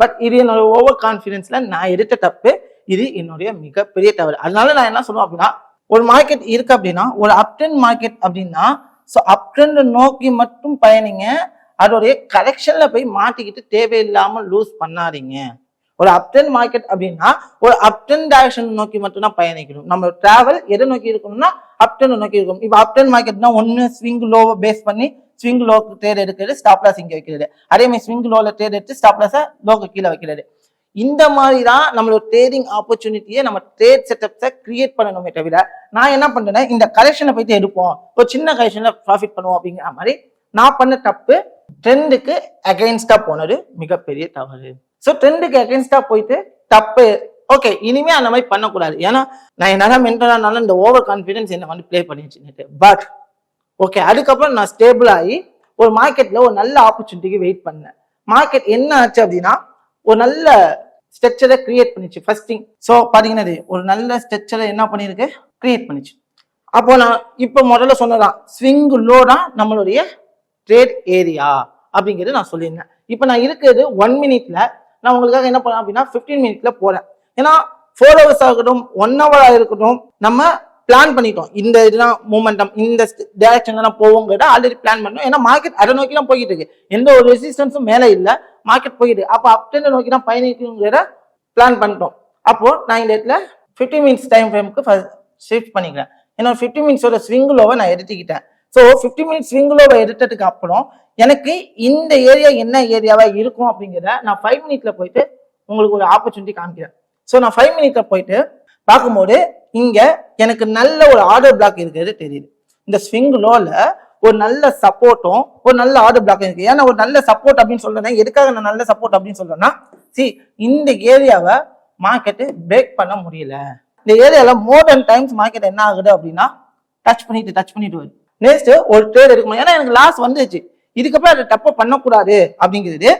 But இது என்னோட over கான்ஃபிடன்ஸ்ல நான் எடுத்த தப்பு, இது என்னுடைய மிகப்பெரிய தவறு. அதனால நான் என்ன சொல்லுவேன் அப்படின்னா, ஒரு மார்க்கெட் இருக்கு அப்படின்னா, ஒரு அப் ட்ரெண்ட் மார்க்கெட் அப்படின்னா ஸோ அப் ட்ரெண்ட் நோக்கி மட்டும் பயணிங்க. அதோடைய கரெக்ஷன்ல போய் மாட்டிக்கிட்டு தேவையில்லாம லூஸ் பண்ணாதீங்க. ஒரு அப் ட்ரெண்ட் மார்க்கெட் அப்படின்னா ஒரு அப் ட்ரெண்ட் டைரக்ஷன் நோக்கி மட்டும் தான் பயணிக்கணும். நம்ம டிராவல் எதை நோக்கி இருக்கணும்னா அப் ட்ரெண்ட் நோக்கி இருக்கணும். இப்போ அப் ட்ரெண்ட் மார்க்கெட்னா ஒன்னு ஸ்விங் லோவை பேஸ் பண்ணி ஸ்விங் லோக்கு ட்ரேட் எடுக்கிறது, ஸ்டாப் லாஸ் இங்க வைக்கிறது. அதே மாதிரி ஸ்விங் லோல ட்ரேட் எடுத்து ஸ்டாப் லாஸை லோக்கு கீழே வைக்கிறது. இந்த மாதிரி தான் நம்மளோட ட்ரேடிங் ஆப்பர்ச்சுனிட்டியை நம்ம ட்ரேட் செட்டப்ஸை கிரியேட் பண்ணணுமே தவிர, நான் என்ன பண்றேன்னா இந்த கரெக்ஷனை போயிட்டு எடுப்போம், ஒரு சின்ன கரெக்ஷன்ல ப்ராஃபிட் பண்ணுவோம் அப்படிங்கிற மாதிரி நான் பண்ண தப்பு. ட்ரெண்டுக்கு அகைன்ஸ்டா போனது மிகப்பெரிய தவறு. ஸோ ட்ரெண்டுக்கு அகைன்ஸ்டா போயிட்டு தப்பு. ஓகே, இனிமே அந்த மாதிரி பண்ணக்கூடாது. ஏன்னா நான் என்னால மென்டலானாலும் இந்த ஓவர் கான்ஃபிடன்ஸ் என்ன வந்து பிளே பண்ணிச்சு. பட் ஓகே, அதுக்கப்புறம் நான் ஸ்டேபிள் ஆகி ஒரு மார்க்கெட்ல ஒரு நல்ல ஆப்பர்ச்சுனிட்டிக்கு வெயிட் பண்ணேன். மார்க்கெட் என்ன ஆச்சு அப்படின்னா ஒரு நல்ல ஸ்ட்ரக்சரை கிரியேட் பண்ணிச்சு. ஃபர்ஸ்ட் திங், ஸோ பாத்தீங்கன்னா ஒரு நல்ல ஸ்ட்ரக்சரை என்ன பண்ணிருக்கு, கிரியேட் பண்ணிச்சு. அப்போ நான் இப்போ முதல்ல சொன்னதான் ஸ்விங் லோ தான் நம்மளுடைய ட்ரேட் ஏரியா அப்படிங்கிறது நான் சொல்லியிருந்தேன். இப்போ நான் இருக்கிறது 1 மினிட்ல, நான் உங்களுக்காக என்ன பண்ணேன் அப்படின்னா 15 மினிட்ல போறேன். ஏன்னா 4 ஹவர்ஸ் ஆகட்டும் 1 ஹவர் இருக்கட்டும் நம்ம பிளான் பண்ணிட்டோம். இந்த இதுதான் மூமெண்டம், இந்த டைரக்ஷன்ல தான் போவோங்கிறத ஆல்ரெடி பிளான் பண்ணோம். ஏன்னா மார்க்கெட் அதை நோக்கி தான் போய்கிட்டு இருக்கு, எந்த ஒரு ரெசிஸ்டன்ஸும் மேலே இல்லை, மார்க்கெட் போயிட்டு அப்போ அப் ட்ரெண்ட் நோக்கி தான் பயணிக்குங்கிறத பிளான் பண்ணிட்டோம். அப்போ நான் இந்த இடத்துல 15 மினிட்ஸ் டைம் ஃப்ரேமுக்கு ஷிஃப்ட் பண்ணிக்கிறேன். என்னோட 15 மினிட்ஸோட ஸ்விங் லோவை நான் எடுத்துக்கிட்டேன். ஸோ 15 மினிட்ஸ் ஸ்விங் லோவை எடுத்ததுக்கு அப்புறம் எனக்கு இந்த ஏரியா என்ன ஏரியாவா இருக்கும் அப்படிங்கிறத நான் 5 மினிட்ல போயிட்டு உங்களுக்கு ஒரு ஆப்பர்ச்சுனிட்டி காமிக்கிறேன். ஸோ நான் 5 மினிட்ல போயிட்டு பார்க்கும்போது இங்க எனக்கு நல்ல ஒரு ஆர்டர் பிளாக் இருக்கிறது தெரியுது. இந்த ஸ்விங் லோல ஒரு நல்ல சப்போர்ட்டும் ஒரு நல்ல ஆர்டர் பிளாக் இருக்கு. ஏன்னா ஒரு நல்ல சப்போர்ட் அப்படின்னு சொல்றேன். எதுக்காக நான் நல்ல சப்போர்ட் அப்படின்னு சொல்றேன்னா, இந்த ஏரியாவை மார்க்கெட்டு பிரேக் பண்ண முடியல. இந்த ஏரியால மோர் தென் டைம்ஸ் மார்க்கெட் என்ன ஆகுது அப்படின்னா டச் பண்ணிட்டு வருது. நெக்ஸ்ட் ஒரு ட்ரேட் எடுக்கணும், ஏன்னா எனக்கு லாஸ் வந்துச்சு, இதுக்கப்புறம் அதை தப்ப பண்ணக்கூடாது அப்படிங்கிறது